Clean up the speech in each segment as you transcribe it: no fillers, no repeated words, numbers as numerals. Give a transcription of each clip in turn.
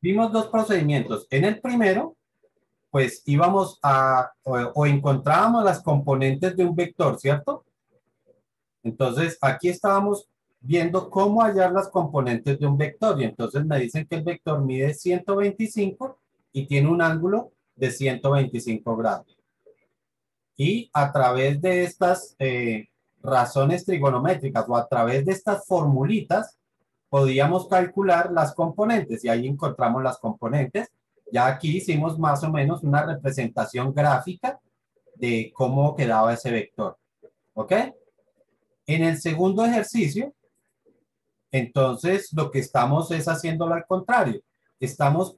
Vimos dos procedimientos. En el primero, pues íbamos a, o encontrábamos las componentes de un vector, ¿cierto? Entonces, aquí estábamos viendo cómo hallar las componentes de un vector. Y entonces me dicen que el vector mide 125 y tiene un ángulo de 125 grados. Y a través de estas razones trigonométricas o a través de estas formulitas, podíamos calcular las componentes y ahí encontramos las componentes. Ya aquí hicimos más o menos una representación gráfica de cómo quedaba ese vector. ¿Ok? En el segundo ejercicio, entonces lo que estamos es haciéndolo al contrario. Estamos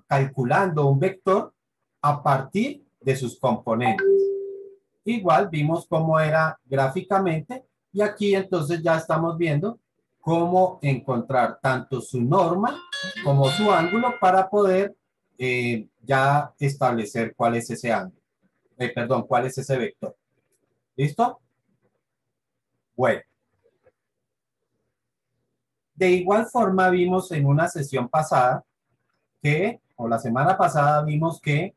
calculando un vector a partir de sus componentes. Igual vimos cómo era gráficamente y aquí entonces ya estamos viendo cómo encontrar tanto su norma como su ángulo para poder ya establecer cuál es ese ángulo. Perdón, cuál es ese vector. ¿Listo? Bueno, de igual forma vimos en una sesión pasada o la semana pasada vimos que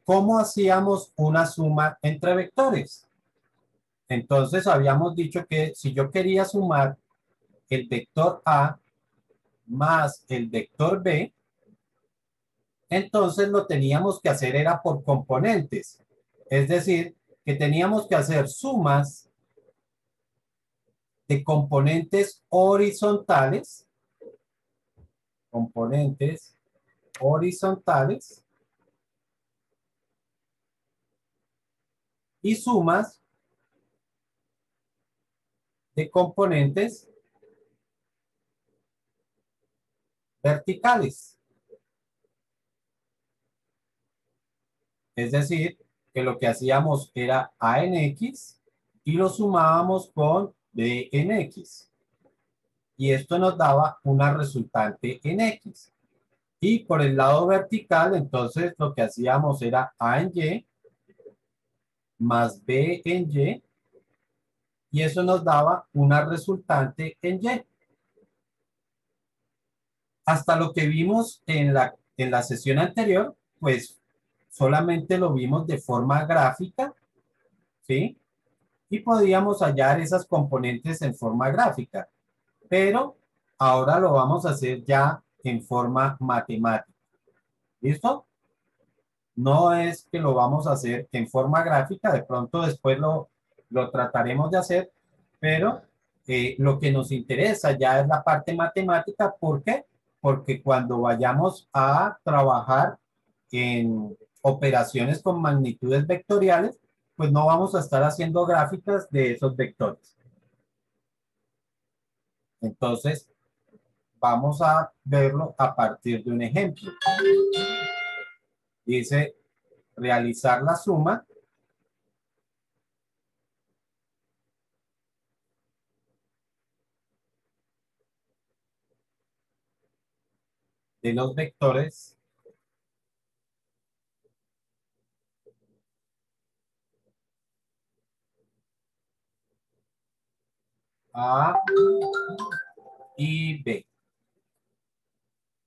cómo hacíamos una suma entre vectores. Entonces habíamos dicho que si yo quería sumar el vector A más el vector B, entonces lo teníamos que hacer era por componentes. Es decir, que teníamos que hacer sumas de componentes horizontales y sumas de componentes verticales. Es decir, que lo que hacíamos era A en X y lo sumábamos con B en X. Y esto nos daba una resultante en X. Y por el lado vertical, entonces lo que hacíamos era A en Y más B en Y. Y eso nos daba una resultante en Y. Hasta lo que vimos en la sesión anterior, pues solamente lo vimos de forma gráfica, ¿sí? Y podíamos hallar esas componentes en forma gráfica, pero ahora lo vamos a hacer ya en forma matemática. ¿Listo? No es que lo vamos a hacer en forma gráfica, de pronto después lo trataremos de hacer, pero lo que nos interesa ya es la parte matemática. ¿Por qué? Porque cuando vayamos a trabajar en operaciones con magnitudes vectoriales, pues no vamos a estar haciendo gráficas de esos vectores. Entonces, vamos a verlo a partir de un ejemplo. Dice, realizar la suma de los vectores A y B.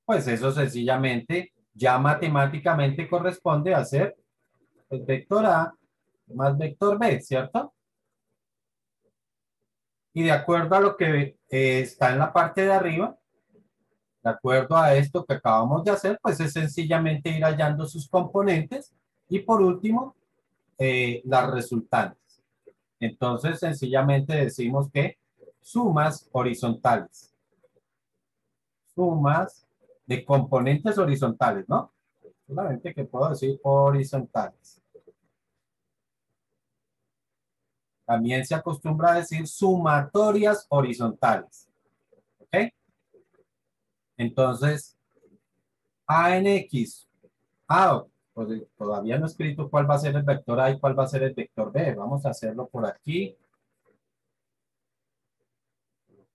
Pues eso sencillamente ya matemáticamente corresponde a hacer el vector A más vector B, ¿cierto? Y de acuerdo a lo que está en la parte de arriba, de acuerdo a esto que acabamos de hacer, pues es sencillamente ir hallando sus componentes y por último, las resultantes. Entonces, sencillamente decimos que sumas horizontales, sumas de componentes horizontales, ¿no? Solamente que puedo decir horizontales. También se acostumbra a decir sumatorias horizontales. ¿Ok? Entonces, A en X. Pues todavía no he escrito cuál va a ser el vector A y cuál va a ser el vector B. Vamos a hacerlo por aquí.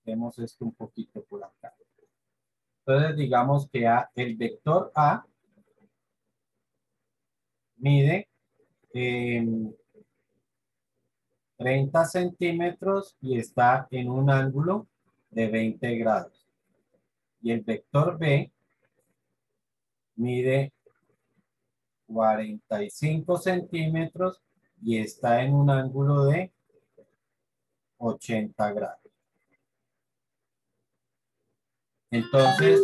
Vemos esto un poquito por acá. Entonces, digamos que el vector A mide 30 centímetros y está en un ángulo de 20 grados. Y el vector B mide 45 centímetros y está en un ángulo de 80 grados. Entonces,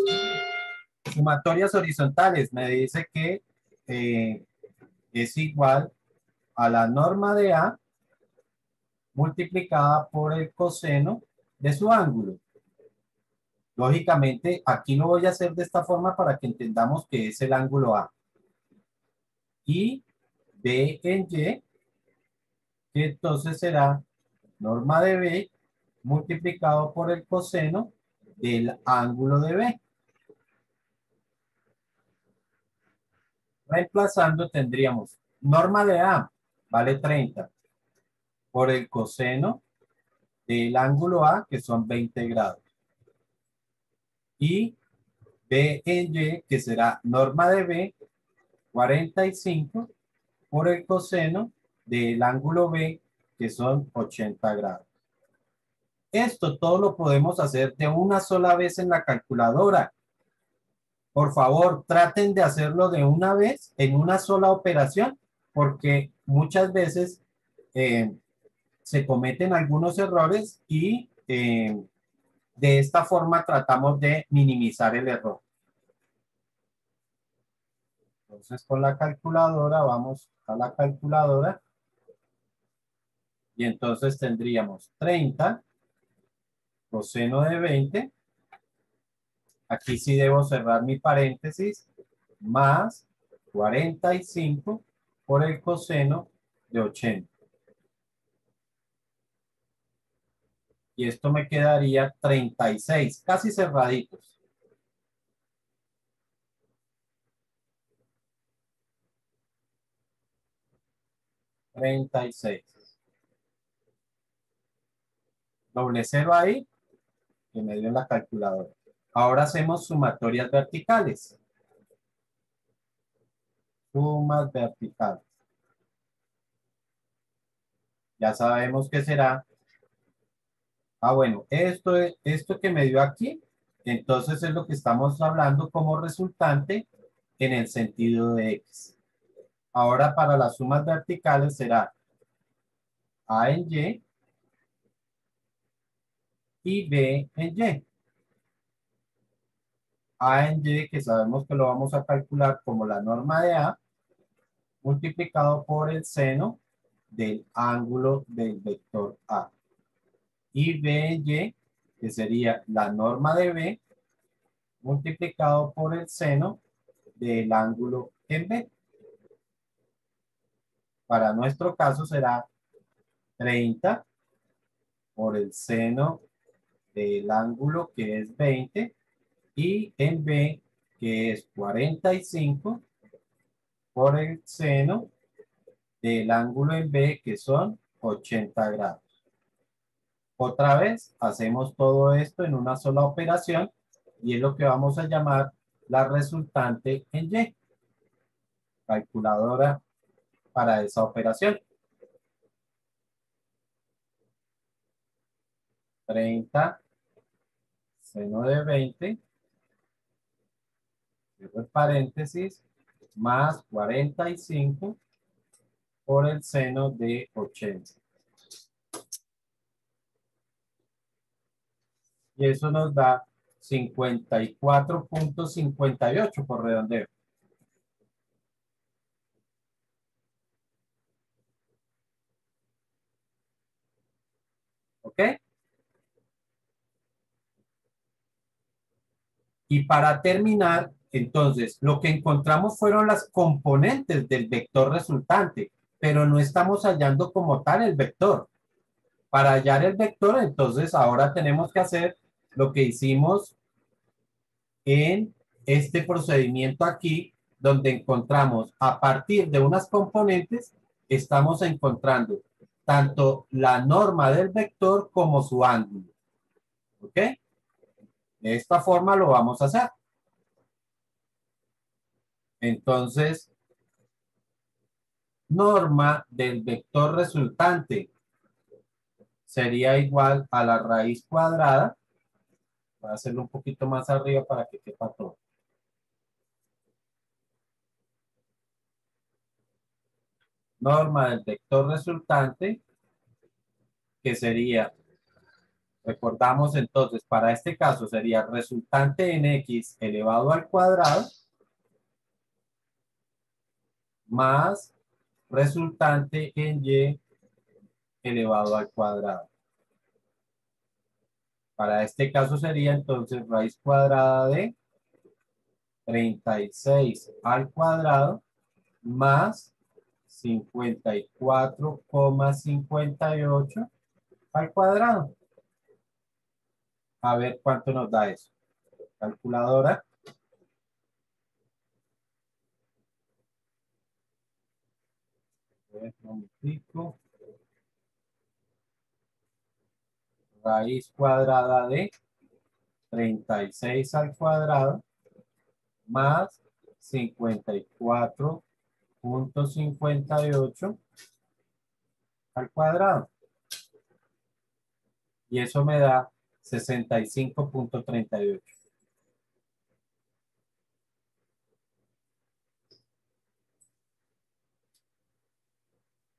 sumatorias horizontales me dice que es igual a la norma de A multiplicada por el coseno de su ángulo. Lógicamente, aquí lo voy a hacer de esta forma para que entendamos que es el ángulo A. Y B en Y, que entonces será norma de B multiplicado por el coseno del ángulo de B. Reemplazando tendríamos norma de A vale 30 por el coseno del ángulo A, que son 20 grados. Y B en Y, que será norma de B, 45 por el coseno del ángulo B, que son 80 grados. Esto todo lo podemos hacer de una sola vez en la calculadora. Por favor, traten de hacerlo de una vez en una sola operación, porque muchas veces se cometen algunos errores y de esta forma tratamos de minimizar el error. Entonces, con la calculadora, vamos a la calculadora y entonces tendríamos 30 coseno de 20. Aquí sí debo cerrar mi paréntesis, más 45 por el coseno de 80. Y esto me quedaría 36, casi cerraditos. 36. Doble cero ahí, que me dio en la calculadora. Ahora hacemos sumatorias verticales. Sumas verticales. Ya sabemos qué será. Bueno, esto que me dio aquí, entonces es lo que estamos hablando como resultante en el sentido de X. Ahora para las sumas verticales será A en Y B en Y. A en Y, que sabemos que lo vamos a calcular como la norma de A, multiplicado por el seno del ángulo del vector A. Y B en Y, que sería la norma de B, multiplicado por el seno del ángulo en B. Para nuestro caso será 30 por el seno del ángulo que es 20 y en B que es 45 por el seno del ángulo en B que son 80 grados. Otra vez hacemos todo esto en una sola operación y es lo que vamos a llamar la resultante en Y. Calculadora para esa operación. 30 seno de 20, cierro el paréntesis, más 45 por el seno de 80. Y eso nos da 54.58 por redondeo. ¿Ok? Y para terminar, entonces, lo que encontramos fueron las componentes del vector resultante, pero no estamos hallando como tal el vector. Para hallar el vector, entonces ahora tenemos que hacer lo que hicimos en este procedimiento aquí, donde encontramos a partir de unas componentes, estamos encontrando tanto la norma del vector como su ángulo. ¿Ok? De esta forma lo vamos a hacer. Entonces, norma del vector resultante sería igual a la raíz cuadrada. Voy a hacerlo un poquito más arriba para que quepa todo. norma del vector resultante, que sería, recordamos entonces, para este caso sería resultante en x elevado al cuadrado más resultante en y elevado al cuadrado. Para este caso sería entonces raíz cuadrada de 36 al cuadrado más 54,58 al cuadrado. A ver cuánto nos da eso. Calculadora. Raíz cuadrada de 36 al cuadrado más 54,58 al cuadrado. Y eso me da 65,38.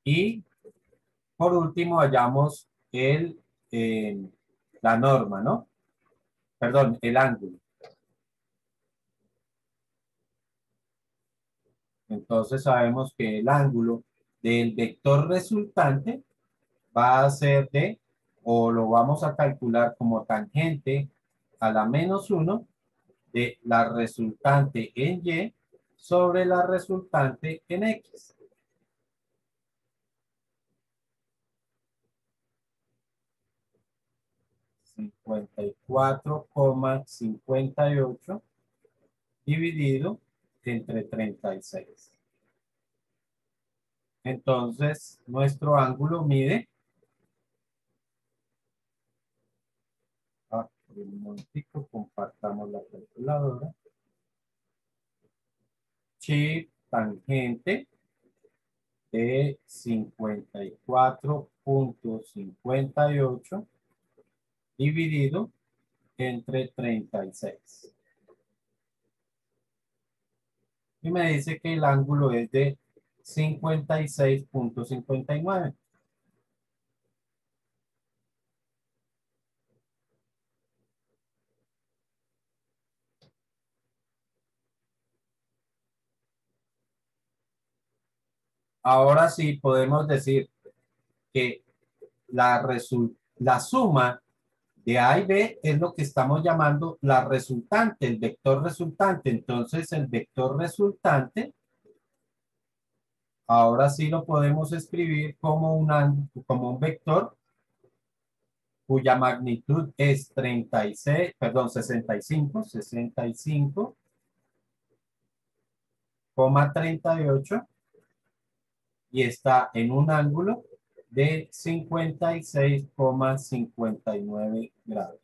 Y por último hallamos eh, la norma, ¿no? Perdón, el ángulo. Entonces sabemos que el ángulo del vector resultante va a ser de, o lo vamos a calcular como tangente a la -1 de la resultante en Y sobre la resultante en X. Cincuenta y cuatro coma cincuenta y ocho dividido entre 36. Entonces, nuestro ángulo mide, un momentico, compartamos la calculadora, chi tangente de 54,58 dividido entre 36. Y me dice que el ángulo es de 56,59. Ahora sí podemos decir que la suma de A y B es lo que estamos llamando la resultante, el vector resultante. Entonces, el vector resultante, ahora sí lo podemos escribir como un vector cuya magnitud es 36, perdón, 65,38 y está en un ángulo de 56,59 grados.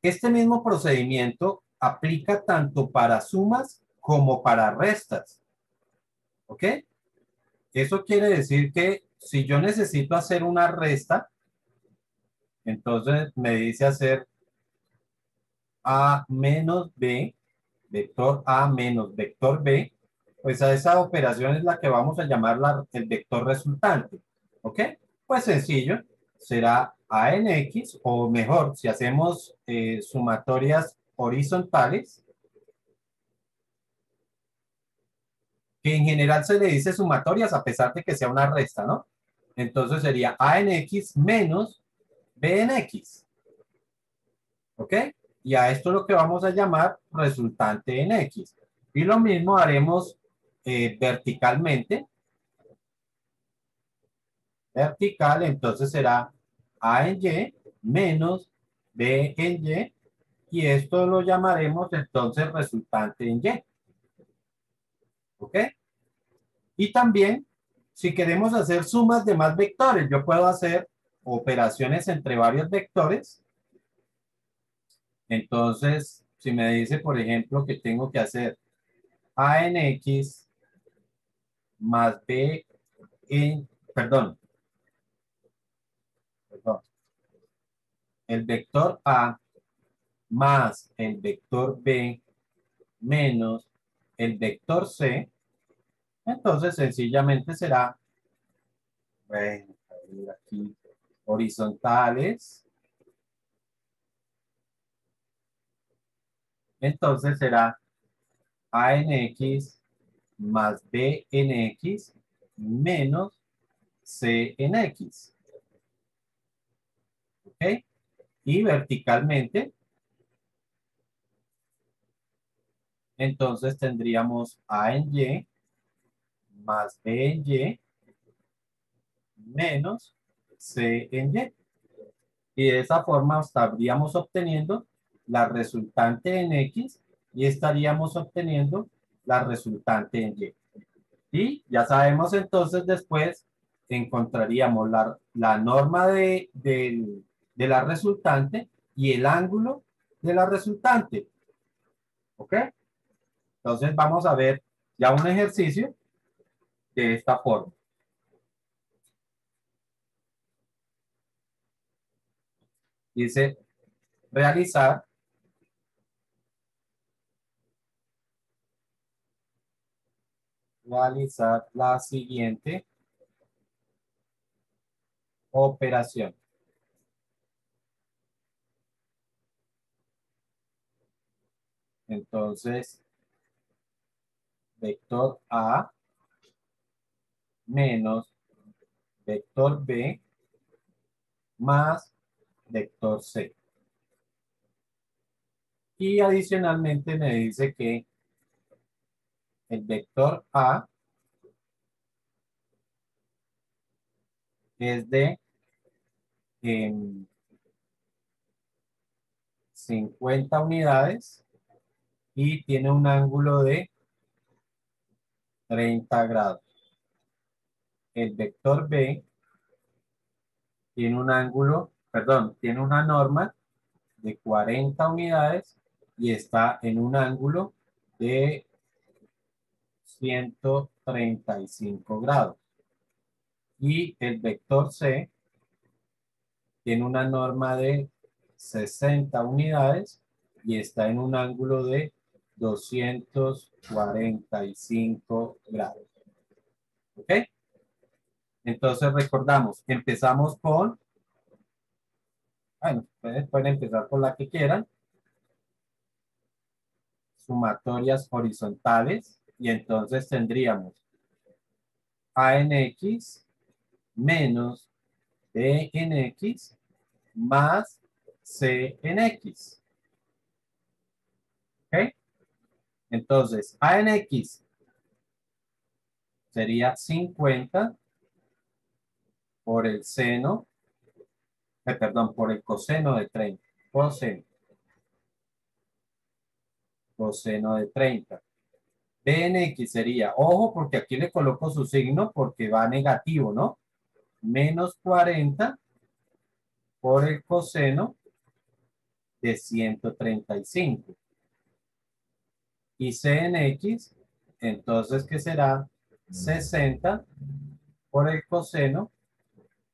Este mismo procedimiento aplica tanto para sumas como para restas. ¿Ok? Eso quiere decir que si yo necesito hacer una resta, entonces me dice hacer A menos B, vector A menos vector B, pues a esa operación es la que vamos a llamar el vector resultante. ¿Ok? Pues sencillo, será A en X, o mejor, si hacemos sumatorias horizontales, que en general se le dice sumatorias a pesar de que sea una resta, ¿no? Entonces sería A en X menos B en X. ¿Ok? Y a esto lo que vamos a llamar resultante en X. Y lo mismo haremos verticalmente. Vertical, entonces será A en Y menos B en Y. Y esto lo llamaremos entonces resultante en Y. ¿Ok? Y también, si queremos hacer sumas de más vectores, yo puedo hacer operaciones entre varios vectores. Entonces, si me dice, por ejemplo, que tengo que hacer A en X más B en, perdón, el vector A más el vector B menos el vector C, entonces sencillamente será, bueno, a ver aquí, horizontales, entonces será A en X más B en X menos C en X. ¿Ok? Y verticalmente, entonces tendríamos A en Y más B en Y menos C en Y. Y de esa forma estaríamos obteniendo la resultante en X y estaríamos obteniendo la resultante en Y. Y ya sabemos entonces después encontraríamos la norma de la resultante y el ángulo de la resultante. ¿Ok? Entonces vamos a ver ya un ejercicio de esta forma. Dice, realizar la siguiente operación. Entonces, vector A menos vector B más vector C. Y adicionalmente me dice que el vector A es de 50 unidades y tiene un ángulo de 30 grados. El vector B tiene un ángulo, perdón, tiene una norma de 40 unidades y está en un ángulo de 135 grados. Y el vector C tiene una norma de 60 unidades y está en un ángulo de 245 grados. ¿Ok? Entonces recordamos, empezamos con, bueno, ustedes pueden empezar con la que quieran, sumatorias horizontales, y entonces tendríamos A en X menos B en X más C en X. ¿Ok? Entonces, A en X sería 50 por el seno, perdón, por el coseno de 30. Coseno, coseno de 30. B en X sería, ojo, porque aquí le coloco su signo porque va negativo, ¿no? Menos 40 por el coseno de 135. Y C en X, entonces, ¿qué será? 60 por el coseno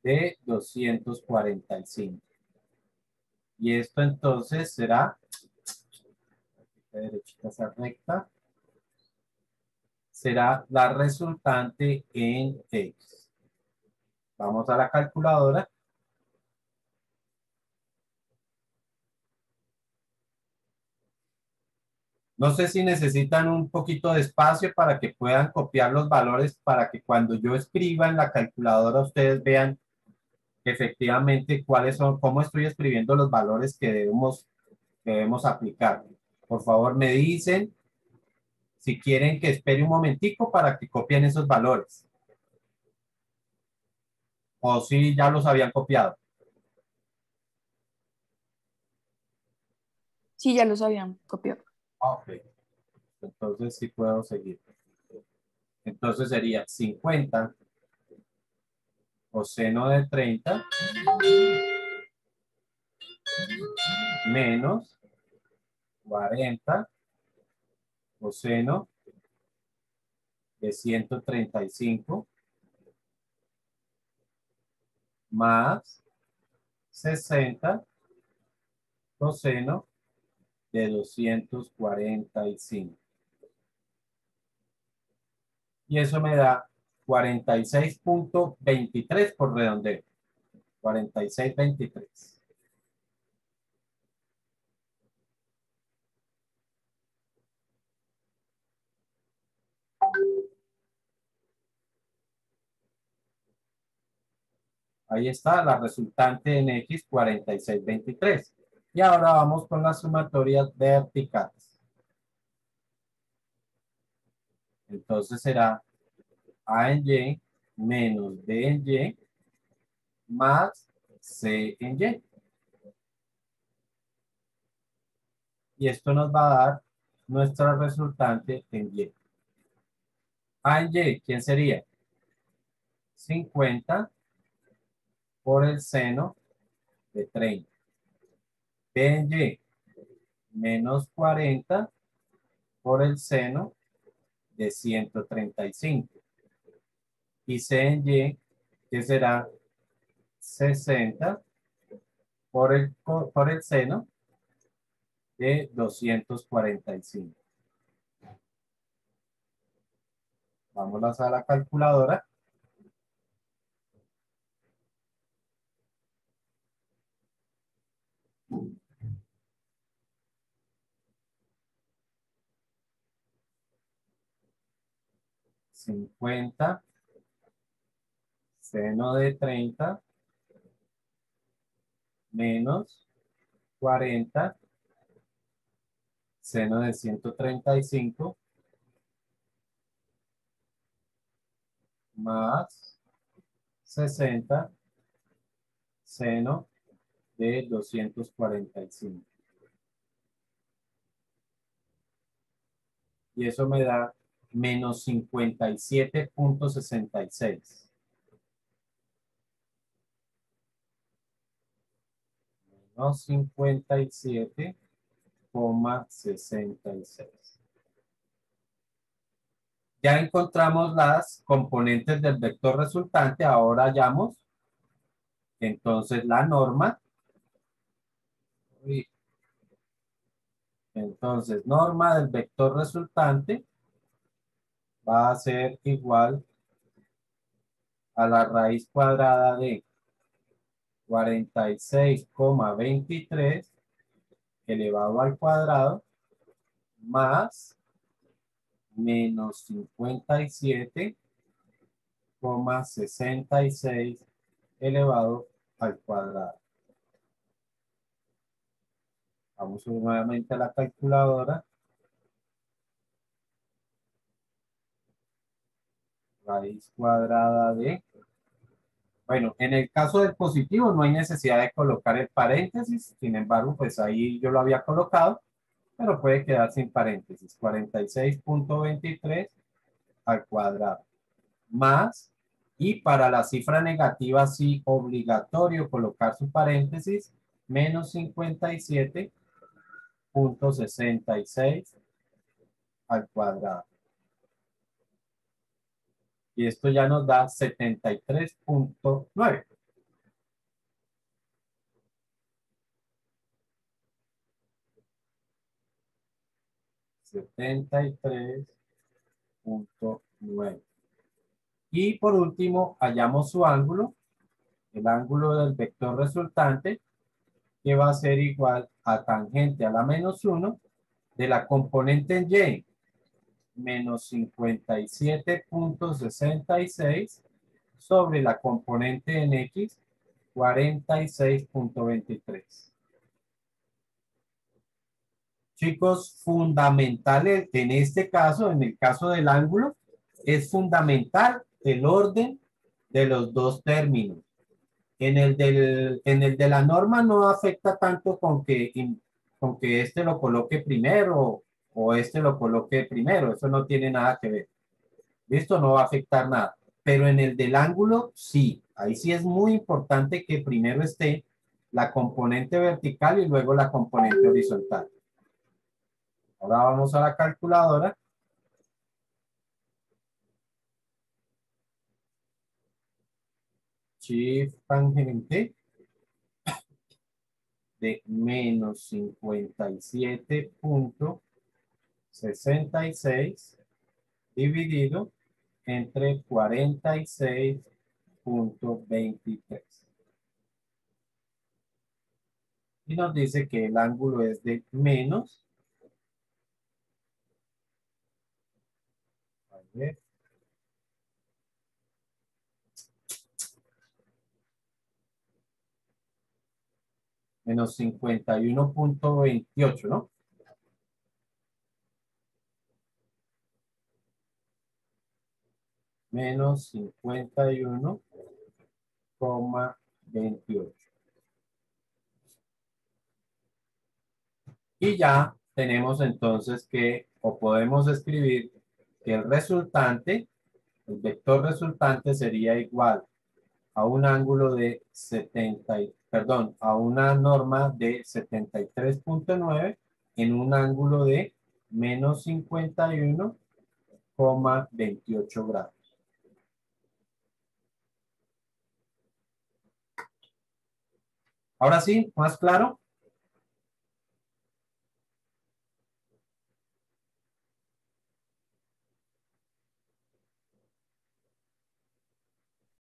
de 245. Y esto entonces será, derechita esa recta, será la resultante en X. Vamos a la calculadora. No sé si necesitan un poquito de espacio para que puedan copiar los valores para que cuando yo escriba en la calculadora ustedes vean efectivamente cuáles son, cómo estoy escribiendo los valores que debemos aplicar. Por favor, me dicen si quieren que espere un momentico para que copien esos valores. O si ya los habían copiado. Sí, ya los habían copiado. Ok. Entonces sí puedo seguir. Entonces sería 50 coseno de 30 menos 40 coseno de 135 más 60 coseno de 245. Y eso me da 46.23 por redondeo. 46.23. Ahí está la resultante en X, 46.23. Y ahora vamos con las sumatorias verticales. Entonces será A en Y menos B en Y más C en Y. Y esto nos va a dar nuestra resultante en Y. A en Y, ¿quién sería? 50 por el seno de 30. B en Y, menos 40 por el seno de 135. Y C en Y, que será 60 por el seno de 245. Vamos a la calculadora. Cincuenta seno de 30 menos 40 seno de 135 más 60 seno de 245. Y eso me da menos 57.66. Menos 57,66. Ya encontramos las componentes del vector resultante. Ahora hallamos entonces la norma. Entonces, norma del vector resultante va a ser igual a la raíz cuadrada de 46,23 elevado al cuadrado más menos 57,66 elevado al cuadrado. Vamos nuevamente a la calculadora. Raíz cuadrada de... Bueno, en el caso del positivo no hay necesidad de colocar el paréntesis. Sin embargo, pues ahí yo lo había colocado, pero puede quedar sin paréntesis. 46,23 al cuadrado. Más, y para la cifra negativa sí obligatorio colocar su paréntesis, menos 57,66 al cuadrado. Y esto ya nos da 73,9. Setenta y tres punto nueve. Y por último, hallamos su ángulo, el ángulo del vector resultante, que va a ser igual a tangente a la menos 1 de la componente en Y, menos 57,66 sobre la componente en X, 46,23. Chicos, fundamentales en este caso, en el caso del ángulo, es fundamental el orden de los dos términos. En el de la norma no afecta tanto con que este lo coloque primero o este lo coloque primero. Eso no tiene nada que ver. Esto no va a afectar nada. Pero en el del ángulo, sí. Ahí sí es muy importante que primero esté la componente vertical y luego la componente horizontal. Ahora vamos a la calculadora. Shift tangente de menos 57,66 dividido entre 46,23. Y nos dice que el ángulo es de menos, a ver, menos 51,28, ¿no? Menos 51,28. Y ya tenemos entonces que, o podemos escribir que el resultante, el vector resultante sería igual a un ángulo de 70, perdón, a una norma de 73,9 en un ángulo de menos 51,28 grados. Ahora sí, más claro.